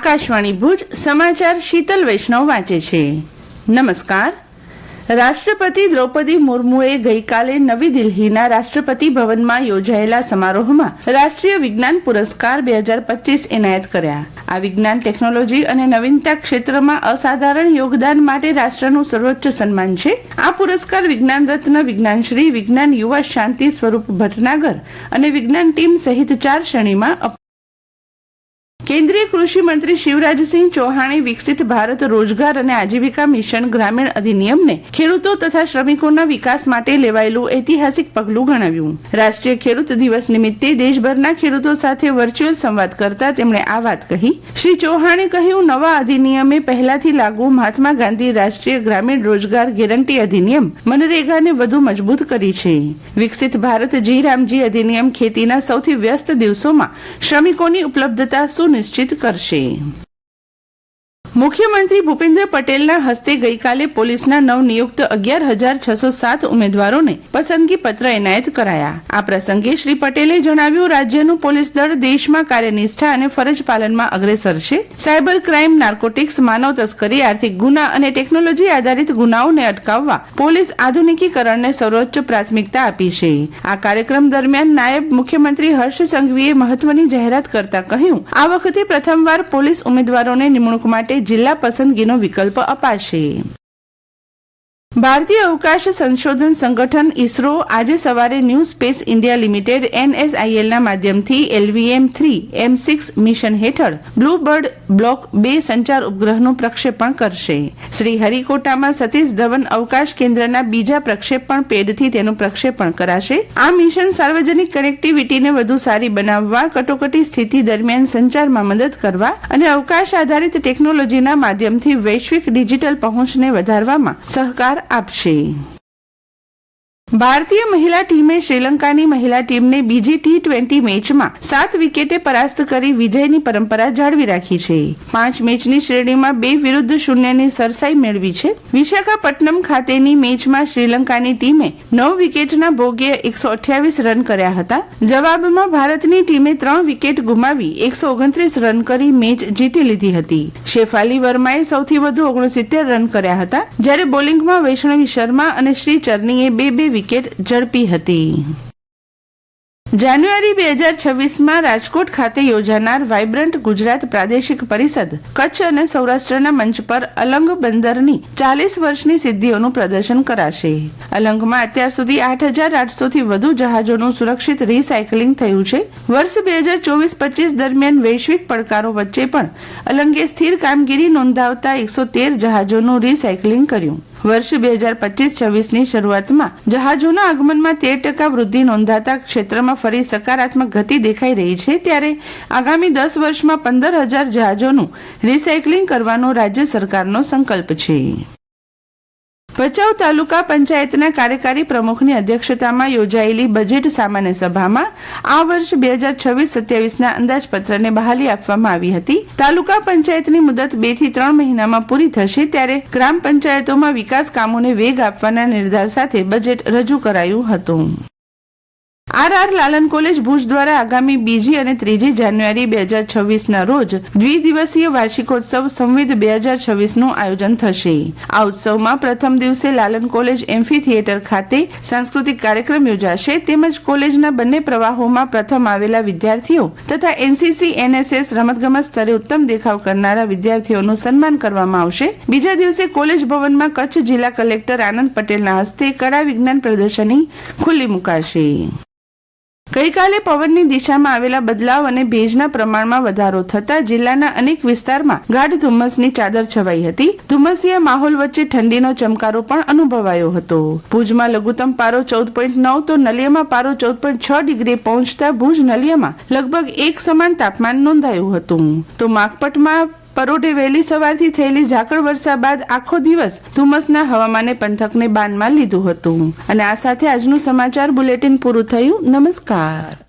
આકાશવાણી ભુજ સમાચાર શીતલ વૈષ્ણવ વાંચે છે। નમસ્કાર। રાષ્ટ્રપતિ દ્રૌપદી મુર્મુએ ગઈકાલે નવી દિલ્હીના રાષ્ટ્રપતિ ભવનમાં યોજાયેલા સમારોહમાં રાષ્ટ્રીય વિજ્ઞાન પુરસ્કાર 2025 એનાયત કર્યા। આ વિજ્ઞાન ટેકનોલોજી અને નવીનતા ક્ષેત્રમાં અસાધારણ યોગદાન માટે રાષ્ટ્રનું સર્વોચ્ચ સન્માન છે। આ પુરસ્કાર વિજ્ઞાન રત્ન, વિજ્ઞાનશ્રી, વિજ્ઞાન યુવા શાંતિ સ્વરૂપ ભટનાગર અને વિજ્ઞાન ટીમ સહિત 4 શ્રેણીમાં કેન્દ્રીય કૃષિ મંત્રી શિવરાજસિંહ ચૌહાણે વિકસિત ભારત રોજગાર અને આજીવિકા મિશન ગ્રામીણ અધિનિયમને ખેડૂતો તથા શ્રમિકોના વિકાસ માટે લેવાયેલું ઐતિહાસિક પગલું ગણાવ્યું। રાષ્ટ્રીય ખેડૂત દિવસ નિમિત્તે દેશભરના ખેડૂતો સાથે વર્ચ્યુઅલ સંવાદ કરતા તેમણે આ વાત કહી। શ્રી ચૌહાણે કહ્યું, નવા અધિનિયમે પહેલાથી લાગુ મહાત્મા ગાંધી રાષ્ટ્રીય ગ્રામીણ રોજગાર ગેરંટી અધિનિયમ મનરેગાને વધુ મજબૂત કરી છે। વિકસિત ભારત જી રામજી અધિનિયમ ખેતીના સૌથી વ્યસ્ત દિવસોમાં શ્રમિકોની ઉપલબ્ધતા નિશ્ચિત કરશે। મુખ્યમંત્રી ભૂપેન્દ્ર પટેલના હસ્તે ગઈકાલે પોલીસના નવનિયુક્ત 11,607 ઉમેદવારોને પસંદગી પત્ર એનાયત કરાયા। આ પ્રસંગે શ્રી પટેલે જણાવ્યું, રાજ્યનું પોલીસ દળ દેશમાં કાર્યનિષ્ઠા અને ફરજ પાલનમાં અગ્રેસર છે। સાયબર ક્રાઇમ, નાર્કોટિક્સ, માનવ તસ્કરી, આર્થિક ગુના અને ટેકનોલોજી આધારિત ગુનાઓને અટકાવવા પોલીસ આધુનિકીકરણને સર્વોચ્ચ પ્રાથમિકતા આપી છે। આ કાર્યક્રમ દરમિયાન નાયબ મુખ્યમંત્રી હર્ષ સંઘવીએ મહત્વની જાહેરાત કરતા કહ્યું, આ વખતે પ્રથમવાર પોલીસ ઉમેદવારોને નિમણૂક માટે જિલ્લા પસંદગીનો વિકલ્પ અપાશે। ભારતીય અવકાશ સંશોધન સંગઠન ઇસરો આજે સવારે new space India limited NSIL માધ્યમથી LVM-3 M6 મિશન હેઠળ બ્લુબર્ડ બ્લોક 2 સંચાર ઉપગ્રહનું પ્રક્ષેપણ કરશે। શ્રી હરિકોટામાં સતીશ ધવન અવકાશ કેન્દ્રના બીજા પ્રક્ષેપણ પેડથી તેનું પ્રક્ષેપણ કરાશે। આ મિશન સાર્વજનિક કનેક્ટિવિટીને વધુ સારી બનાવવા, કટોકટી સ્થિતિ દરમિયાન સંચારમાં મદદ કરવા અને અવકાશ આધારિત ટેકનોલોજીના માધ્યમથી વૈશ્વિક ડિજિટલ પહોંચને વધારવામાં સહકાર આપશે। ભારતીય મહિલા ટીમે શ્રીલંકાની મહિલા ટીમને બીજી T20 મેચમાં 7 વિકેટે પરાસ્ત કરી વિજયની પરંપરા જાળવી રાખી છે। 5 મેચની શ્રેણીમાં 2-0ની સરસાઈ મેળવી છે। વિશાખાપટ્ટનમ ખાતેની મેચમાં શ્રીલંકાની ટીમે 9 વિકેટના ભોગે 128 રન કર્યા હતા। જવાબમાં ભારતની ટીમે 3 વિકેટ ગુમાવી 129 રન કરી મેચ જીતી લીધી હતી। શેફાલી વર્માએ સૌથી વધુ 69 રન કર્યા હતા, જ્યારે બોલિંગમાં વૈષ્ણવી શર્મા અને શ્રી ચરનીએ 2 વિકેટ ઝડપી હતી। જાન્યુઆરી 2026માં રાજકોટ ખાતે યોજાનાર વાઇબ્રન્ટ ગુજરાત પ્રાદેશિક પરિષદ કચ્છ અને સૌરાષ્ટ્રના મંચ પર અલંગ બંદરની 40 વર્ષની સિદ્ધિઓનું પ્રદર્શન કરાશે। અલંગમાં અત્યાર સુધી 8,800થી વધુ જહાજોનું સુરક્ષિત રિસાયકલિંગ થયું છે। વર્ષ 2024-25 દરમિયાન વૈશ્વિક પડકારો વચ્ચે પણ અલંગે સ્થિર કામગીરી નોંધાવતા 113 જહાજોનું રિસાયકલિંગ કર્યું। વર્ષ 2025-26ની શરૂઆતમાં જહાજોના આગમનમાં 13% વૃદ્ધિ નોંધાતા ક્ષેત્રમાં ફરી સકારાત્મક ગતિ દેખાઈ રહી છે, ત્યારે આગામી 10 વર્ષમાં 15,000 જહાજોનું રિસાયકલિંગ કરવાનો રાજ્ય સરકારનો સંકલ્પ છે। ભચાઉ તાલુકા પંચાયતના કાર્યકારી પ્રમુખની અધ્યક્ષતામાં યોજાયેલી બજેટ સામાન્ય સભામાં આ વર્ષ 2026-27ના અંદાજપત્રને બહાલી આપવામાં આવી હતી। તાલુકા પંચાયતની મુદત 2 થી 3 મહિનામાં પૂરી થશે, ત્યારે ગ્રામ પંચાયતોમાં વિકાસ કામોને વેગ આપવાના નિર્ધાર સાથે બજેટ રજૂ કરાયું હતું। RR લાલન કોલેજ ભુજ દ્વારા આગામી 2જી અને 3જી જાન્યુઆરી 2026ના રોજ દ્વિદિવસીય વાર્ષિકોત્સવ સંવિદ 2026નું આયોજન થશે। આ ઉત્સવમાં પ્રથમ દિવસે લાલન કોલેજ એમ્ફી થિયેટર ખાતે સાંસ્કૃતિક કાર્યક્રમ યોજાશે, તેમજ કોલેજના બંને પ્રવાહોમાં પ્રથમ આવેલા વિદ્યાર્થીઓ તથા NCC NSS રમતગમત સ્તરે ઉત્તમ દેખાવ કરનારા વિદ્યાર્થીઓનું સન્માન કરવામાં આવશે। બીજા દિવસે કોલેજ ભવનમાં કચ્છ જિલ્લા કલેક્ટર આનંદ પટેલના હસ્તે કળા વિજ્ઞાન પ્રદર્શની ખુલ્લી મુકાશે। ગઈકાલે પવનની દિશામાં આવેલા બદલાવ અને ભેજના પ્રમાણમાં વધારો થતા જિલ્લાના અનેક વિસ્તારમાં ગાઢ ધુમ્મસની ચાદર છવાઈ હતી। ધુમ્મસીયા માહોલ વચ્ચે ઠંડીનો ચમકારો પણ અનુભવાયો હતો। ભુજમાં લઘુત્તમ પારો 14.9 તો નલિયામાં પારો 14.6 ડિગ્રી પહોંચતા ભુજ નલિયામાં લગભગ એક સમાન તાપમાન નોંધાયું હતું। તો માકપટમાં પરોઢે વહેલી સવારથી થયેલી ઝાકળ વર્ષા બાદ આખો દિવસ ધુમ્મસના હવામાને પંથકને બાનમાં લીધું હતું। અને આ સાથે આજનું સમાચાર બુલેટિન પૂરું થયું। નમસ્કાર।